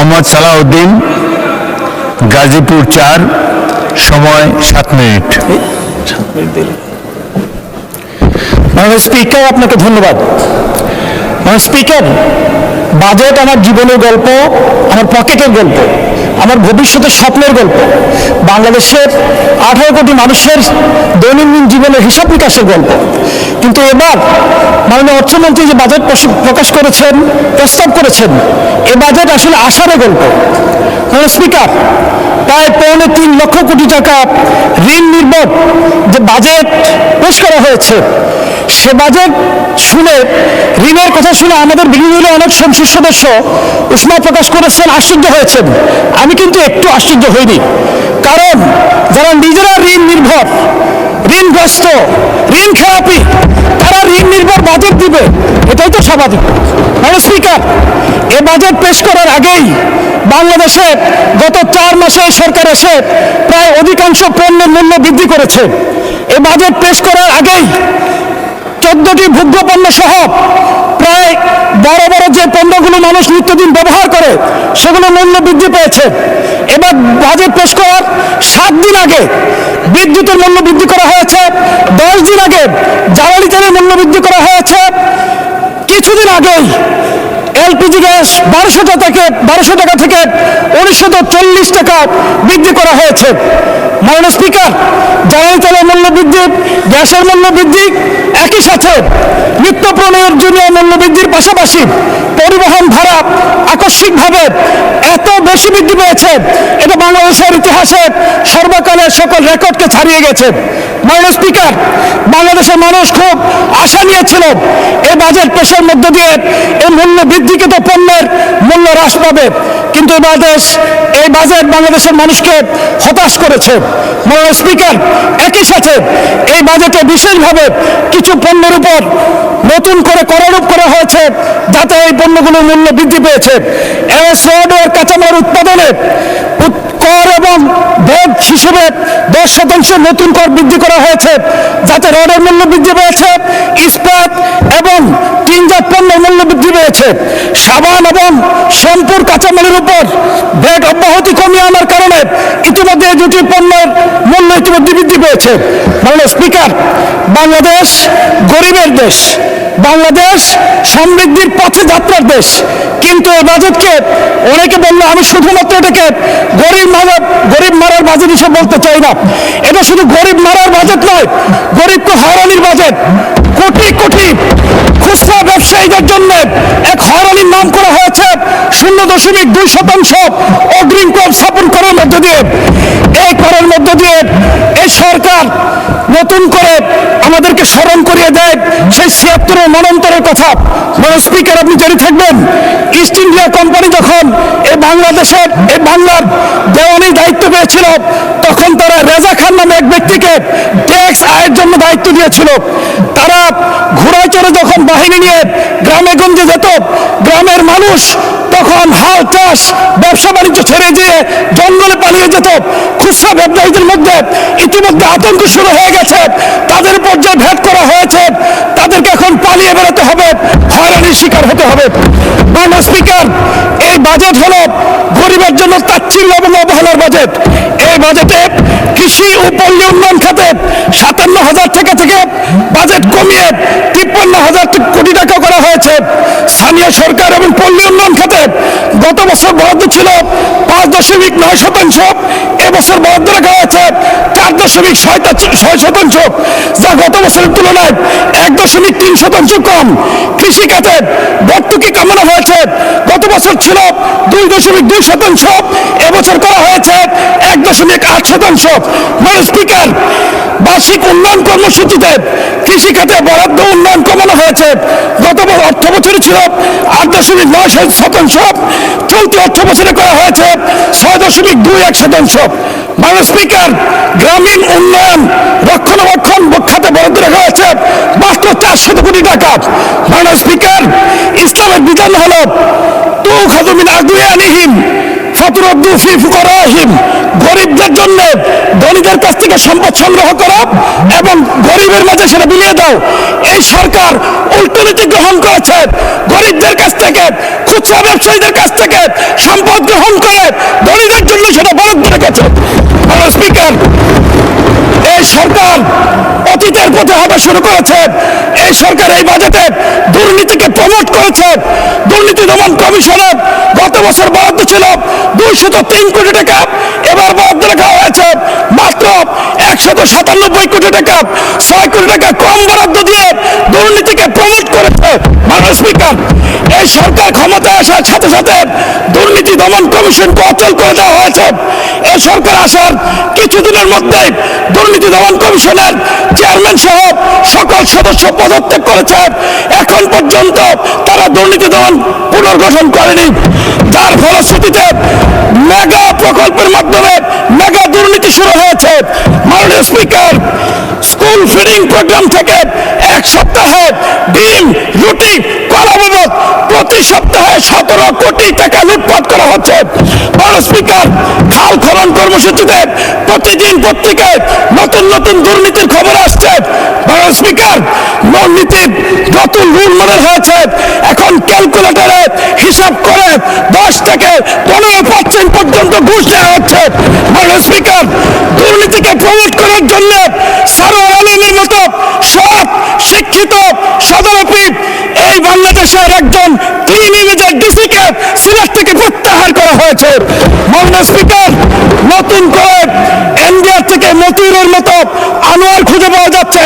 মোহাম্মদ সালাউদ্দিন, গাজীপুর 4, সময় 7 মিনিট। মাননীয় স্পিকার, আপনাকে ধন্যবাদ। মাননীয় স্পিকার, বাজেট আমার জীবনের গল্প, আমার পকেটের গল্প, আমার ভবিষ্যতের স্বপ্নের গল্প, বাংলাদেশের 18 কোটি মানুষের দৈনন্দিন জীবনের হিসাব নিকাশের গল্প। কিন্তু এবার মাননীয় অর্থমন্ত্রী যে বাজেট প্রকাশ করেছেন, প্রস্তাব করেছেন, এ বাজেট আসলে আষাঢ়ে গল্প। মাননীয় স্পিকার, প্রায় 3.25 লক্ষ কোটি টাকা ঋণ নির্ভর যে বাজেট পেশ করা হয়েছে, সে বাজেট শুনে, ঋণের কথা শুনে আমাদের বিরোধী দলের অনেক সংসদ সদস্য উষ্মা প্রকাশ করেছেন, আশ্চর্য হয়েছেন। আমি কিন্তু একটু আশ্চর্য হইনি, কারণ যারা নিজেরা ঋণ নির্ভর, ঋণগ্রস্ত, ঋণ খেলাপি, তারা ঋণ নির্ভর বাজেট দিবে, এটাই তো স্বাভাবিক। মাননীয় স্পিকার, এ বাজেট পেশ করার আগেই বাংলাদেশে গত 4 মাসে সরকার এসে প্রায় অধিকাংশ পণ্যের মূল্য বৃদ্ধি করেছে। এ বাজেট পেশ করার আগেই 14টি ভোগ্য পণ্য সহ প্রায় বড় বড় যে পণ্যগুলো মানুষ নিত্যদিন ব্যবহার করে, সেগুলো মূল্য বৃদ্ধি পেয়েছে। এবার বাজেট পেশ করার 7 দিন আগে বিদ্যুতের মূল্য বৃদ্ধি করা হয়েছে, 10 দিন আগে জ্বালানি তেলের মূল্য বৃদ্ধি করা হয়েছে, কিছুদিন আগেই এলপিজি গ্যাস 1200 টাকা থেকে 1940 টাকা বৃদ্ধি করা হয়েছে। মাননীয় স্পিকার, জ্বালানি তেলের মূল্য বৃদ্ধি, গ্যাসের মূল্য বৃদ্ধি, একই সাথে নিত্য প্রয়োজনীয় মূল্য বৃদ্ধির পাশাপাশি পরিবহন ভাড়া আকস্মিকভাবে এত বেশি বৃদ্ধি পেয়েছে, এটা বাংলাদেশের ইতিহাসে সর্বকালের সকল রেকর্ডকে ছাড়িয়ে গেছে। মাননীয় স্পিকার, বাংলাদেশের মানুষ খুব আশা নিয়েছিল এই বাজেট পেশের মধ্য দিয়ে এই মূল্য বৃদ্ধিকৃত পণ্যের মূল্য হ্রাস পাবে, কিন্তু এই বাজেট বাংলাদেশের মানুষকে হতাশ করেছে। মাননীয় স্পিকার, একই সাথে এই বাজেটে বিশেষভাবে কিছু পণ্যের উপর নতুন করে করারোপ করা হয়েছে, যাতে এই পণ্যগুলোর মূল্য বৃদ্ধি পেয়েছে। রড ও কাঁচামাল উৎপাদনে কর এবং ভোগ হিসেবে 10% নতুন কর বৃদ্ধি করা হয়েছে, যাতে রডের মূল্য বৃদ্ধি পেয়েছে, ইস্পাত এবং টিনজাত পণ্যের মূল্য বৃদ্ধি পেয়েছে। সাবান এবং শ্যাম্পুর কাঁচামালের উপর ভ্যাট অব্যাহতি কমিয়ে আনার কারণে ইতিমধ্যে এই দুটি পণ্যের মূল্য ইতিমধ্যে বৃদ্ধি পেয়েছে। মাননীয় স্পিকার, বাংলাদেশ গরিবের দেশ, বাংলাদেশ সমৃদ্ধির পথে যাত্রার দেশ, কিন্তু এই বাজেটকে অনেকে বললো, আমি শুধুমাত্র এটাকে গরিব মারার বাজেট হিসেবে বলতে চাই না। এটা শুধু গরিব মারার বাজেট নয়, গরিবকে হয়রানির বাজেট। কোটি কোটি খুচরা ব্যবসায়ীদের জন্য এক হয়রানির নাম করা হয়েছে 0.2% অগ্রিম কর স্থাপন করার মধ্য দিয়ে। এই করের মধ্য দিয়ে এই সরকার নতুন করে আমাদেরকে স্মরণ করিয়ে দেয় সেই 76 মনন্তরের কথা। মাননীয় স্পিকার, আপনি জেনে থাকবেন, ইস্ট ইন্ডিয়া কোম্পানি যখন এই বাংলার দেওয়ানির দায়িত্ব পেয়েছিল, তখন তারা রেজা খান নামে এক ব্যক্তিকে ট্যাক্স আয়ের জন্য দায়িত্ব দিয়েছিল। তারা ঘোড়ায় চড়ে যখন বাহিনী নিয়ে গ্রামে গঞ্জে যেত, গ্রামের মানুষ তখন হাল চাষ ব্যবসা বাণিজ্য ছেড়ে যেয়ে জঙ্গলে পালিয়ে যেত। খুচরা ব্যবসায়ীদের মধ্যে ইতিমধ্যে আতঙ্ক শুরু হয়ে গেছে, তাদের উপর যে ভ্যাট করা হয়েছে, তাদেরকে এখন পালিয়ে বেরোতে হবে, হয়রানির শিকার হতে হবে। মাননীয় স্পিকার, এই বাজেট হলো গরিবের জন্য তাচ্ছিল্য এবং অবহেলার বাজেট। এই বাজেটে কৃষি ও পল্লী উন্নয়ন খাতে 57,000 টাকা থেকে বাজেট কমিয়ে 53,000 কোটি টাকা করা হয়েছে। স্থানীয় সরকার এবং পল্লী উন্নয়ন খাতে গত বছর বরাদ্দ ছিল 5.9%, এবছর বরাদ্দ রাখা হয়েছে 4.6%, যা গত বছরের তুলনায় 1.3% কম। কৃষি খাতে ভর্তুকি কমানো হয়েছে, গত বছর ছিল 2.2%, এবছর করা হয়েছে 1.8%। মাননীয় স্পিকার, বার্ষিক উন্নয়ন কর্মসূচিতে কৃষি খাতে বরাদ্দ উন্নয়ন কমানো হয়েছে, গত অর্থ বছরে ছিল 8.9%, চলতি অর্থ বছরে করা হয়েছে 6.21%। মাননীয় স্পিকার, গ্রামীণ উন্নয়ন রক্ষণাবেক্ষণ খাতে বরাদ্দ রাখা হয়েছে মাত্র 400 কোটি টাকা। মাননীয় স্পিকার, ইসলামের বিধান হল তুখাযু মিন আগনিয়াহিম ফাতুরাদ্দু ফি ফুকারাহিম, গরিবদের জন্য ধনীদের কাছ থেকে সম্পদ সংগ্রহ করা এবং গরিবের মাঝে সেটা বিলিয়ে দাও। এই সরকার উল্টো নীতি গ্রহণ করেছে, গরিবদের কাছ থেকে, খুচরা ব্যবসায়ীদের কাছ থেকে সম্পদ গ্রহণ করা শুরু করেছে। এই সরকার এই বাজেটে দুর্নীতিকে প্রমোট করেছে। দুর্নীতি দমন কমিশনের গত বছর বরাদ্দ ছিল 203 কোটি টাকা, এবার বরাদ্দ রাখা হয়েছে মাত্র 197 কোটি টাকা। 6 কোটি টাকা কম বরাদ্দ দিয়ে দুর্নীতিকে প্রমোট করেছে। মাননীয় স্পিকার, এই সরকার ক্ষমতায় আসার সাথে সাথে দুর্নীতি দমন কমিশনকে অচল করে দেওয়া হয়েছে। এই সরকার আসার কিছুদিনের মধ্যেই দুর্নীতি দমন কমিশনের চেয়ারম্যান সহ সকল সদস্য পদত্যাগ করেছে। এখন পর্যন্ত তারা দুর্নীতি দমন পুনর্গঠন করেনি, যার ফলশ্রুতিতে মেগা প্রকল্পের মাধ্যমে মেগা দুর্নীতি শুরু হয়েছে। মাননীয় স্পিকার, স্কুল ফিডিং প্রোগ্রাম থেকে এক সপ্তাহে ডিম, রুটি, কলা বাবদ প্রতি সপ্তাহে 17 কোটি টাকা লুটপাট করা হচ্ছে। মাননীয় স্পিকার, খাল খনন কর্মসূচিতে প্রতিদিন পত্রিকায় নতুন নতুন দুর্নীতির খবর আসছে। মাননীয় স্পিকার, দুর্নীতির নতুন রুল মডেল হয়েছে। এখন ক্যালকুলেটরে হিসাব করে 10 থেকে 15% পর্যন্ত ঘুষ দেওয়া হচ্ছে। মাননীয় স্পিকার, দুর্নীতিকে প্রমোট করার জন্য সারোয়ার আলমের মতো সৎ, শিক্ষিত, সদরপি এই বাংলাদেশের একজন ক্লিন ইমেজের ডিসিকে সিলেট থেকে প্রত্যাহার করা হয়েছে। মাননীয় স্পিকার, নতুন করে এনবিআর থেকে মতিউরের মতো আনোয়ার খুঁজে পাওয়া যাচ্ছে।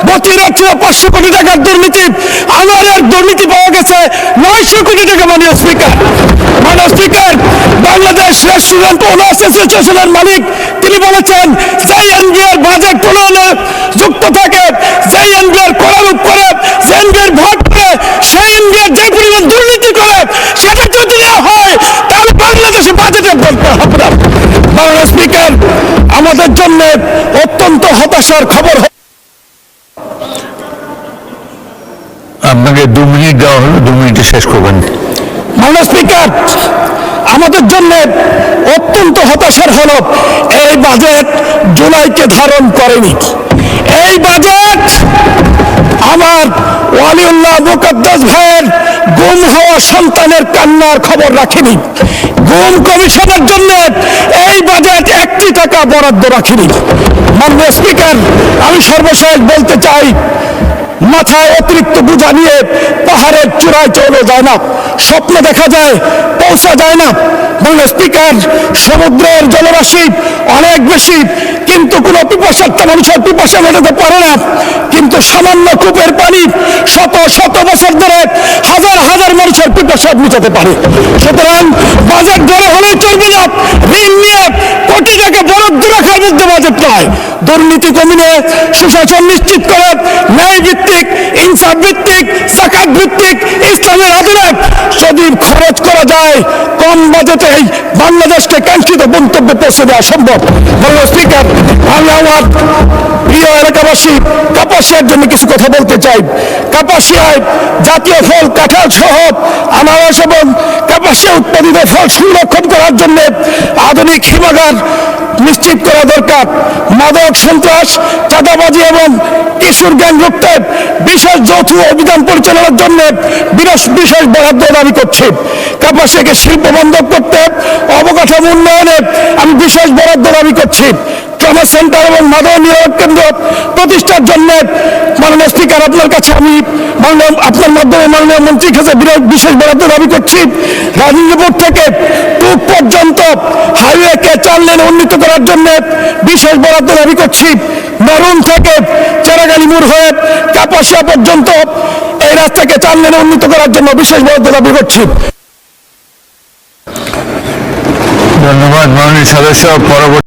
মতিউরের ছিল 500 কোটি টাকার দুর্নীতি, আনোয়ারের দুর্নীতি পাওয়া গেছে 900 কোটি টাকা। মাননীয় স্পিকার, বাংলাদেশ রেস্টুরেন্ট ওনার্স অ্যাসোসিয়েশনের মালিক তিনি বলেছেন, যে এনবিআর বাজেট প্রণয়নে যুক্ত থাকে, যে এনবিআর করারূপ করে, যে এনবিআর ভোট করে, সেই এনবিআর যে পরিমাণ দুর্নীতি করে সেটা যদি না হয় তাহলে বাংলাদেশে বাজেটে বলতে হবে না। মাননীয় স্পিকার, আমাদের জন্য অত্যন্ত হতাশার খবর। আপনাকে 2 মিনিট দেওয়া হলো, 2 মিনিটে শেষ করবেন। মাননীয় স্পিকার, আমাদের জন্য অত্যন্ত হতাশার হলো এই বাজেট জুলাইকে ধারণ করেনি। এই বাজেট আমার ওয়ালিউল্লাহ মুকদ্দাস ভাইয়ের গুম হওয়া সন্তানের কান্নার খবর রাখেনি। গুম কমিশনের জন্য এই বাজেট 1 টাকা বরাদ্দ রাখেনি। মাননীয় স্পিকার, আমি সর্বশেষ বলতে চাই, মাথায় অতিরিক্ত বোঝা নিয়ে পাহাড়ের চূড়ায় চলে যায় না, স্বপ্ন দেখা যায়, পৌঁছা যায় না। মাননীয় স্পিকার, সমুদ্রের জলরাশি অনেক বেশি, কিন্তু কোনো পিপাসার্থ মানুষের পিপাসা মেটাতে পারে না। কিন্তু সামান্য কূপের পানি শত শত বছর ধরে হাজার হাজার মানুষের পিপাসা মেটাতে পারে। সুতরাং বাজেট বড় হলেই চলবে না, ঋণ নিয়ে কোটি টাকা বরাদ্দ রাখার মধ্যে বাজেট নয়। দুর্নীতি কমিয়ে সুশাসন নিশ্চিত করে ন্যায় ভিত্তিক, ইনসাফ ভিত্তিক, যাকাত ভিত্তিক ইসলামের আদলে যদি খরচ করা যায়, কম বাজেটেই বাংলাদেশকে কাঙ্ক্ষিত গন্তব্যে পৌঁছে দেওয়া সম্ভব। মাননীয় স্পিকার, আমি আমার প্রিয় এলাকাবাসী কাপাসিয়ার জন্য কিছু কথা বলতে চাই। কাপাসিয়ায় জাতীয় ফল কাঁঠাল সহ আনারস এবং কাপাসিয়া উৎপাদিত ফল সংরক্ষণ করার জন্য আধুনিক হিমাগার নিশ্চিত করা দরকার। মাদক, সন্ত্রাস, চাঁদাবাজি এবং কিশোর গ্যাং রুখতে বিশেষ যৌথ অভিযান পরিচালনার জন্য বিশেষ বরাদ্দ দাবি করছি। কাপাসিয়াকে শিল্প বন্ধক করতে অবকাঠামো উন্নয়নে আমি বিশেষ বরাদ্দ দাবি করছি। ট্রমা সেন্টার এবং মাদক নিরাপদ কেন্দ্র প্রতিষ্ঠার জন্য মাননীয় স্পিকার, আপনার কাছে আমি আপনার মাধ্যমে মাননীয় মন্ত্রীর কাছে বিশেষ বরাদ্দ দাবি করছি। রাজনীতিপুর থেকে টুক পর্যন্ত হাইওয়েকে 4 লেন উন্নীত করার জন্য বিশেষ বরাদ্দ দাবি করছি। নরুন থেকে চেরাগালি মোড় হয়ে কাপাসিয়া পর্যন্ত এই রাস্তাকে 4 লেনে উন্নীত করার জন্য বিশেষ বরাদ্দ দাবি করছি। ধন্যবাদ মাননীয় সদস্য। পরবর্তী